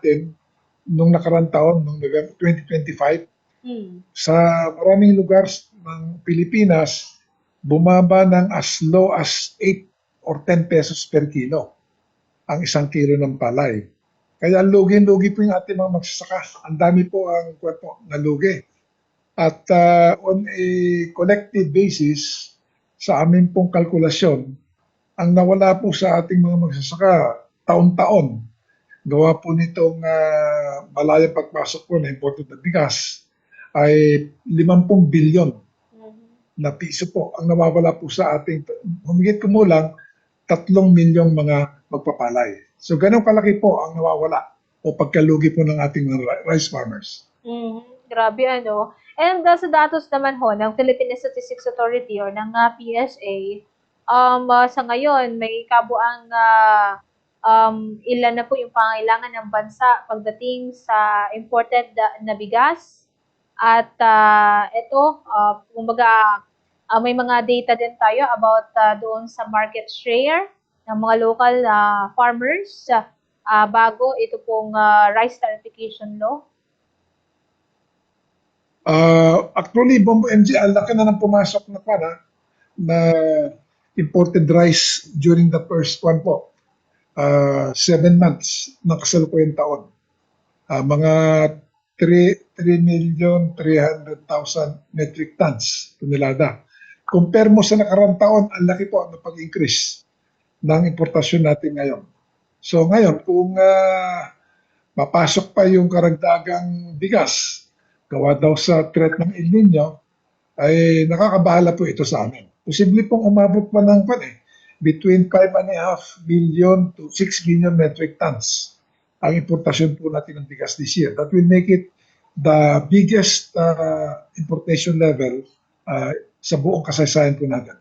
natin nung nakarang taon, nung November 2025, sa maraming lugar ng Pilipinas, bumaba ng as low as 8 or 10 pesos per kilo ang isang kilo ng palay. Kaya lugi-lugi po yung ating mga magsasaka. Ang dami po ang nalugi. At on a collective basis, sa amin pong kalkulasyon, ang nawala po sa ating mga magsasaka taon-taon, gawa po nitong malayang pagpasok po na imported na bigas, ay 50 bilyon na piso po ang nawawala po sa ating, humigit kumulang 3 milyong mga magpapalay. So ganun kalaki po ang nawawala o pagkalugi po ng ating mga rice farmers. Grabe ano. And sa datos naman ho ng Philippine Statistics Authority or ng PSA, sa ngayon may kabuang ilan na po yung pangailangan ng bansa pagdating sa imported na bigas. At ito, kumbaga, may mga data din tayo about doon sa market share ng mga local farmers bago ito pong rice tariffication law. Actually, Bombo MJ, ang laki na ng pumasok na na imported rice during the first one po. 7 months ng kasalukuyang taon. Mga 3,300,000 metric tons, tonelada. Compare mo sa nakarang taon, ang laki po ang pag-increase ng importasyon natin ngayon. So ngayon, kung mapasok pa yung karagdagang bigas, gawa daw sa threat ng El Nino, ay nakakabahala po ito sa amin. Posible pong umabot pa ng between 5.5 billion to 6 billion metric tons ang importasyon po natin ng bigas this year. That will make it the biggest importation level sa buong kasaysayan po natin.